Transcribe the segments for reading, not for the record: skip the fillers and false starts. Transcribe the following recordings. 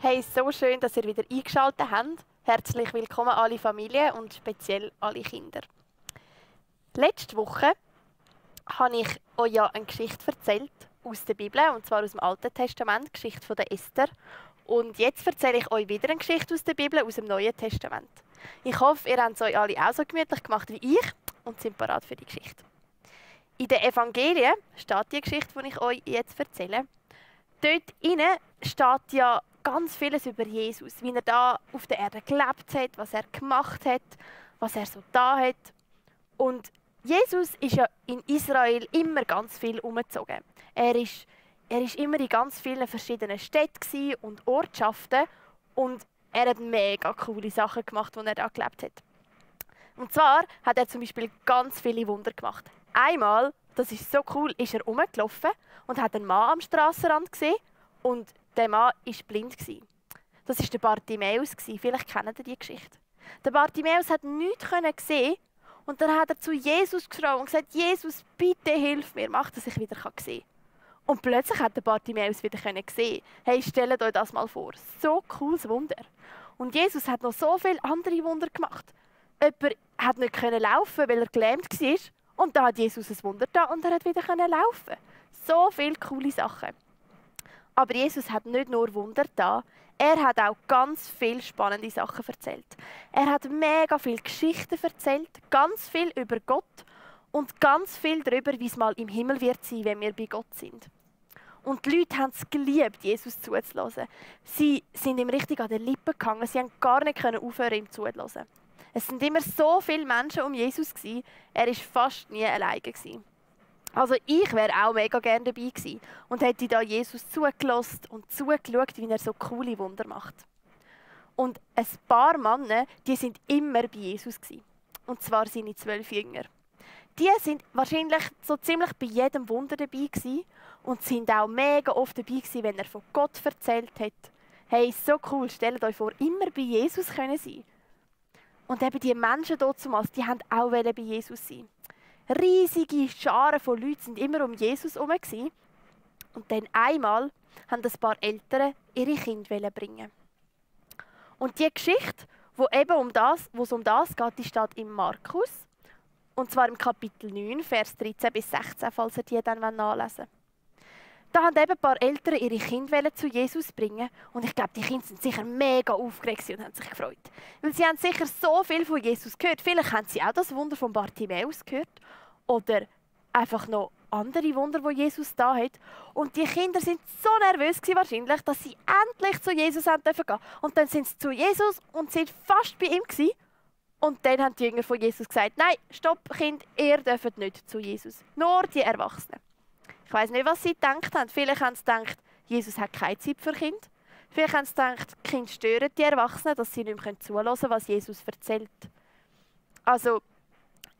Hey, so schön, dass ihr wieder eingeschaltet habt. Herzlich willkommen alle Familien und speziell alle Kinder. Letzte Woche habe ich euch ja eine Geschichte erzählt aus der Bibel, und zwar aus dem Alten Testament, die Geschichte von der Esther. Und jetzt erzähle ich euch wieder eine Geschichte aus der Bibel, aus dem Neuen Testament. Ich hoffe, ihr habt es euch alle auch so gemütlich gemacht wie ich und sind bereit für die Geschichte. In den Evangelien steht die Geschichte, die ich euch jetzt erzähle. Dort innen steht ja ganz vieles über Jesus, wie er da auf der Erde gelebt hat, was er gemacht hat, was er so da hat. Und Jesus ist ja in Israel immer ganz viel umgezogen. Er ist immer in ganz vielen verschiedenen Städten und Ortschaften und er hat mega coole Sachen gemacht, als er da gelebt hat. Und zwar hat er zum Beispiel ganz viele Wunder gemacht. Einmal, das ist so cool, ist er rumgelaufen und hat einen Mann am Strassenrand gesehen und der Mann war blind. Das war der Bartimäus. Vielleicht kennt ihr die Geschichte. Der Bartimäus hat nichts sehen und dann hat er zu Jesus geschrien und gesagt: Jesus, bitte hilf mir, mach, dass ich wieder sehen kann. Und plötzlich hat der Bartimäus wieder sehen. Hey, stellt euch das mal vor. So ein cooles Wunder. Und Jesus hat noch so viele andere Wunder gemacht. Jemand hat nicht laufen, weil er gelähmt war. Und da hat Jesus ein Wunder da und er hat wieder laufen. So viele coole Sachen. Aber Jesus hat nicht nur Wunder da, er hat auch ganz viele spannende Sachen erzählt. Er hat mega viele Geschichten erzählt, ganz viel über Gott und ganz viel darüber, wie es mal im Himmel wird sein, wenn wir bei Gott sind. Und die Leute haben es geliebt, Jesus zuzuhören. Sie sind ihm richtig an den Lippen gehangen, sie haben gar nicht aufhören, ihm zuzuhören. Es sind immer so viele Menschen um Jesus gewesen, er war fast nie alleine gewesen. Also ich wäre auch mega gerne dabei gewesen und hätte da Jesus zugelassen und zugeschaut, wie er so coole Wunder macht. Und ein paar Männer, die sind immer bei Jesus gewesen. Und zwar seine 12 Jünger. Die sind wahrscheinlich so ziemlich bei jedem Wunder dabei gewesen und sind auch mega oft dabei gewesen, wenn er von Gott erzählt hat. Hey, so cool, stellt euch vor, immer bei Jesus können sein. Und eben die Menschen dort damals, die haben auch bei Jesus sein. Riesige Scharen von Leuten sind immer um Jesus herum. Und dann einmal haben ein paar Eltern ihre Kinder bringen. Und die Geschichte, wo es um das geht, die steht im Markus. Und zwar im Kapitel 9, Vers 13 bis 16, falls ihr die dann nachlesen wollt. Da haben eben ein paar Eltern ihre Kinder zu Jesus bringen. Und ich glaube, die Kinder sind sicher mega aufgeregt und haben sich gefreut. Weil sie haben sicher so viel von Jesus gehört. Vielleicht haben sie auch das Wunder von Bartimäus gehört. Oder einfach noch andere Wunder, die Jesus da hat. Und die Kinder sind so nervös wahrscheinlich, dass sie endlich zu Jesus gehen dürfen. Und dann sind sie zu Jesus und sind fast bei ihm gewesen. Und dann haben die Jünger von Jesus gesagt: Nein, stopp, Kind, ihr dürft nicht zu Jesus. Nur die Erwachsenen. Ich weiss nicht, was sie gedacht haben. Vielleicht haben sie gedacht, Jesus hat keine Zeit für Kinder. Vielleicht haben sie gedacht, die Kinder stören die Erwachsenen, dass sie nicht mehr zuhören können, was Jesus erzählt. Also,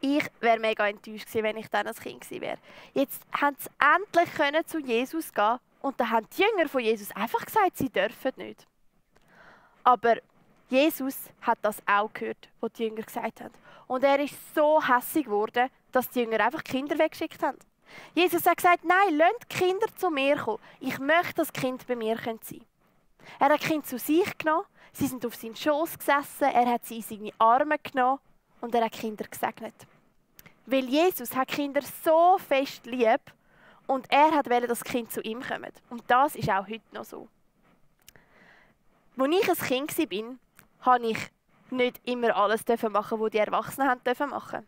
ich wäre mega enttäuscht gewesen, wenn ich dann ein Kind gewesen wäre. Jetzt haben sie endlich zu Jesus gehen und dann haben die Jünger von Jesus einfach gesagt, sie dürfen nicht. Aber Jesus hat das auch gehört, was die Jünger gesagt haben. Und er ist so hässig geworden, dass die Jünger einfach die Kinder weggeschickt haben. Jesus hat gesagt: Nein, lasst die Kinder zu mir kommen. Ich möchte, dass die Kinder bei mir sein können. Er hat die Kinder zu sich genommen, sie sind auf seinen Schoß gesessen, er hat sie in seine Arme genommen und er hat die Kinder gesegnet. Weil Jesus hat Kinder so fest lieb und er wollte, dass die Kinder zu ihm kommen. Und das ist auch heute noch so. Als ich ein Kind war, durfte ich nicht immer alles machen, was die Erwachsenen machen durften.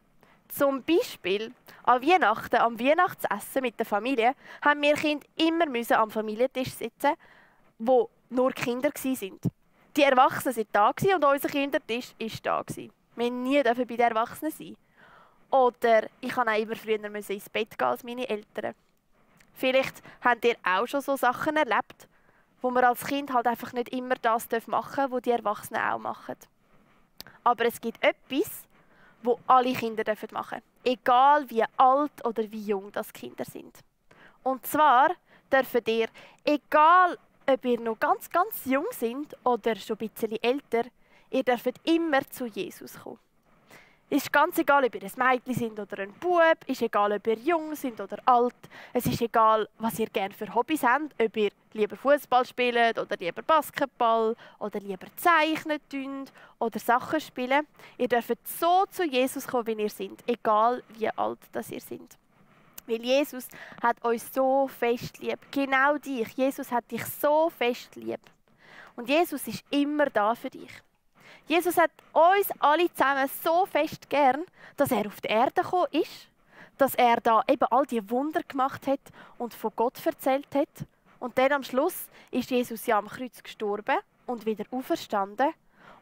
Zum Beispiel an Weihnachten, am Weihnachtsessen mit der Familie, haben wir Kinder immer am Familientisch sitzen, wo nur Kinder waren. Die Erwachsenen waren da und unser Kindertisch war da. Wir durften nie bei den Erwachsenen sein. Oder ich musste auch immer früher ins Bett gehen als meine Eltern. Vielleicht habt ihr auch schon so Sachen erlebt, wo man als Kind halt einfach nicht immer das machen darf, was die Erwachsenen auch machen. Aber es gibt etwas, wo alle Kinder machen dürfen. Egal wie alt oder wie jung das Kinder sind. Und zwar dürft ihr, egal ob ihr noch ganz, ganz jung seid oder schon ein bisschen älter, ihr dürft immer zu Jesus kommen. Es ist ganz egal, ob ihr ein Mädchen sind oder ein Bub, es ist egal, ob ihr jung sind oder alt. Es ist egal, was ihr gerne für Hobbys habt, ob ihr lieber Fußball spielt oder lieber Basketball oder lieber zeichnen tünt oder Sachen spielen. Ihr dürft so zu Jesus kommen, wie ihr seid, egal wie alt das ihr seid. Weil Jesus hat uns so fest lieb. Genau dich. Jesus hat dich so fest lieb. Und Jesus ist immer da für dich. Jesus hat uns alle zusammen so fest gern, dass er auf die Erde gekommen ist, dass er da eben all die Wunder gemacht hat und von Gott erzählt hat. Und dann am Schluss ist Jesus ja am Kreuz gestorben und wieder auferstanden.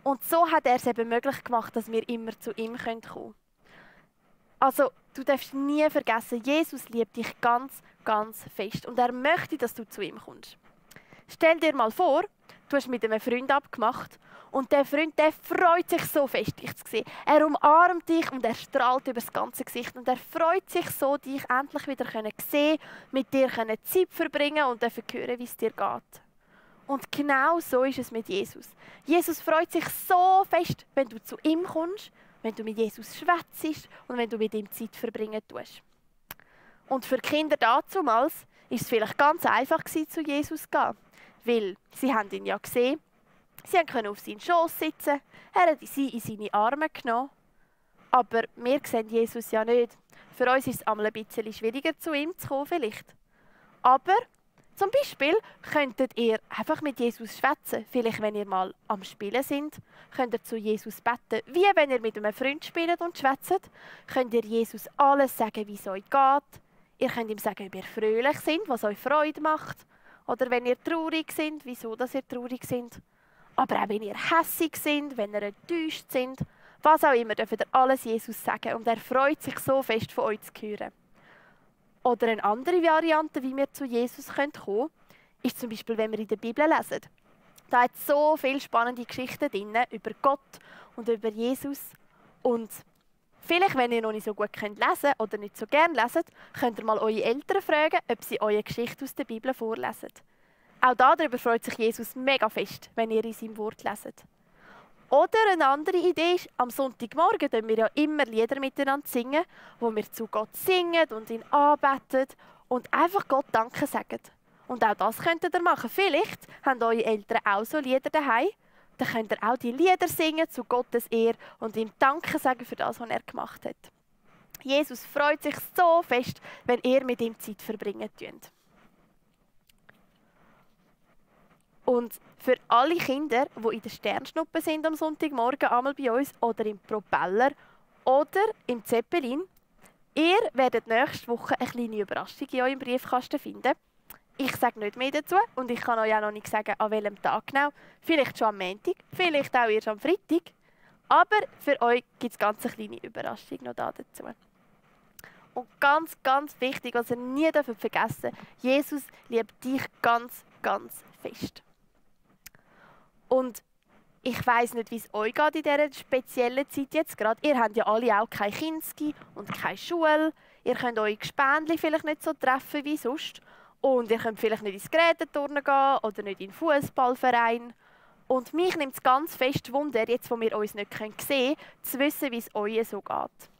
Und so hat er es eben möglich gemacht, dass wir immer zu ihm kommen können. Also, du darfst nie vergessen, Jesus liebt dich ganz, ganz fest. Und er möchte, dass du zu ihm kommst. Stell dir mal vor, du hast mit einem Freund abgemacht und der Freund, der freut sich so fest, dich zu sehen. Er umarmt dich und er strahlt über das ganze Gesicht und er freut sich so, dich endlich wieder sehen, mit dir Zeit verbringen und dürfen hören, wie es dir geht. Und genau so ist es mit Jesus. Jesus freut sich so fest, wenn du zu ihm kommst, wenn du mit Jesus schwätzt und wenn du mit ihm Zeit verbringen tust. Und für die Kinder damals war es vielleicht ganz einfach, zu Jesus zu gehen. Weil sie haben ihn ja gesehen, sie konnten auf seinen Schoß sitzen, er hat sie in seine Arme genommen. Aber wir sehen Jesus ja nicht. Für uns ist es einmal ein bisschen schwieriger, zu ihm zu kommen vielleicht. Aber zum Beispiel könntet ihr einfach mit Jesus schwätzen. Vielleicht, wenn ihr mal am Spielen sind, könnt ihr zu Jesus beten. Wie wenn ihr mit einem Freund spielt und schwätzt, könnt ihr Jesus alles sagen, wie es euch geht. Ihr könnt ihm sagen, ob ihr fröhlich seid, was euch Freude macht. Oder wenn ihr traurig seid, wieso dass ihr traurig seid. Aber auch wenn ihr hässig seid, wenn ihr enttäuscht seid. Was auch immer, dürft ihr alles Jesus sagen. Und er freut sich so fest, von euch zu hören. Oder eine andere Variante, wie wir zu Jesus kommen können, ist zum Beispiel, wenn wir in der Bibel lesen. Da hat so viele spannende Geschichten drin über Gott und über Jesus. Und vielleicht, wenn ihr noch nicht so gut lesen könnt oder nicht so gerne leset, könnt ihr mal eure Eltern fragen, ob sie eure Geschichte aus der Bibel vorlesen. Auch darüber freut sich Jesus mega fest, wenn ihr in seinem Wort leset. Oder eine andere Idee ist, am Sonntagmorgen singen wir ja immer Lieder miteinander singen, wo wir zu Gott singen und ihn anbeten und einfach Gott Danke sagen. Und auch das könntet ihr machen. Vielleicht haben eure Eltern auch so Lieder daheim. Dann könnt ihr auch die Lieder singen zu Gottes Ehre und ihm Danke sagen für das, was er gemacht hat. Jesus freut sich so fest, wenn ihr mit ihm Zeit verbringen könnt. Und für alle Kinder, die in der Sternschnuppe sind am Sonntagmorgen einmal bei uns oder im Propeller oder im Zeppelin, ihr werdet nächste Woche eine kleine Überraschung in eurem Briefkasten finden. Ich sage nicht mehr dazu und ich kann euch auch noch nicht sagen, an welchem Tag genau. Vielleicht schon am Montag, vielleicht auch erst am Freitag. Aber für euch gibt es ganz eine kleine Überraschung noch dazu. Und ganz, ganz wichtig, was ihr nie vergessen dürft, Jesus liebt dich ganz, ganz fest. Und ich weiss nicht, wie es euch geht in dieser speziellen Zeit jetzt gerade. Ihr habt ja alle auch kein Kinski und keine Schule. Ihr könnt eure Gespendli vielleicht nicht so treffen wie sonst. Und ihr könnt vielleicht nicht ins Geräteturnen gehen oder nicht in den Fußballverein. Und mich nimmt es ganz fest Wunder, jetzt wo wir uns nicht sehen können, zu wissen, wie es euch so geht.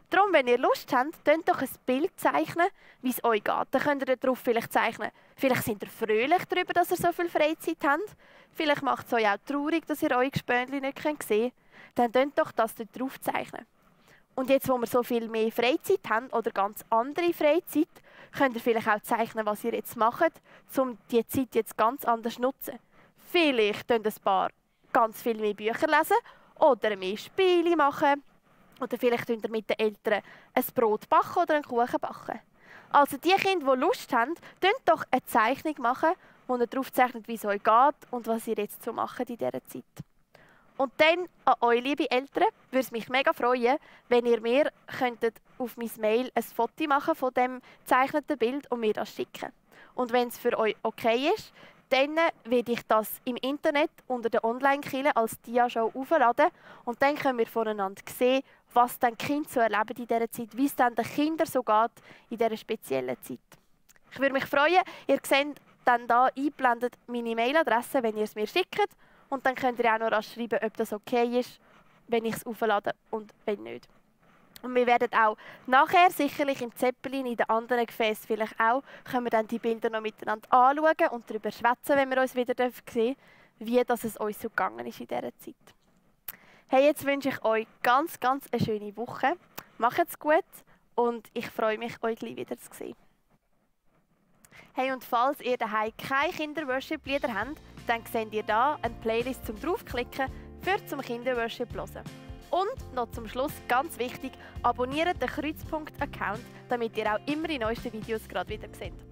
Darum, wenn ihr Lust habt, könnt doch ein Bild zeichnen, wie es euch geht. Dann könnt ihr darauf vielleicht zeichnen. Vielleicht sind ihr fröhlich darüber, dass ihr so viel Freizeit habt. Vielleicht macht es euch auch traurig, dass ihr eure Gespönchen nicht sehen könnt. Dann könnt doch das dort drauf zeichnen. Und jetzt, wo wir so viel mehr Freizeit haben oder ganz andere Freizeit, könnt ihr vielleicht auch zeichnen, was ihr jetzt macht, um die Zeit jetzt ganz anders zu nutzen. Vielleicht könnt ihr ein paar ganz viel mehr Bücher lesen oder mehr Spiele machen. Oder vielleicht könnt ihr mit den Eltern ein Brot backen oder einen Kuchen backen. Also die Kinder, die Lust haben, könnt doch eine Zeichnung machen, wo ihr darauf zeichnet, wie es euch geht und was ihr jetzt so macht in dieser Zeit. Und dann an euch, liebe Eltern, würde es mich mega freuen, wenn ihr mir auf mein Mail ein Foto machen von dem gezeichneten Bild und mir das schicken. Und wenn es für euch okay ist, dann werde ich das im Internet unter der Online-Kille als Diashow aufladen und dann können wir voneinander sehen, was dann die Kinder so erleben in dieser Zeit, wie es dann den Kindern so geht in dieser speziellen Zeit. Ich würde mich freuen, ihr seht dann hier eingeblendet meine Mailadresse, wenn ihr es mir schickt. Und dann könnt ihr auch noch schreiben, ob das okay ist, wenn ich es auflade und wenn nicht. Und wir werden auch nachher, sicherlich im Zeppelin, in den anderen Gefäßen vielleicht auch, können wir dann die Bilder noch miteinander anschauen und darüber schwätzen, wenn wir uns wieder sehen dürfen, wie das es uns so gegangen ist in dieser Zeit. Hey, jetzt wünsche ich euch ganz eine schöne Woche. Macht's gut und ich freue mich, euch gleich wieder zu sehen. Hey, und falls ihr daheim keine Kinder-Worship-Lieder habt, dann seht ihr hier eine Playlist zum draufklicken für zum Kinder-Worship hören. Und noch zum Schluss, ganz wichtig, abonniert den Kreuzpunkt-Account, damit ihr auch immer die neuesten Videos gerade wieder seht.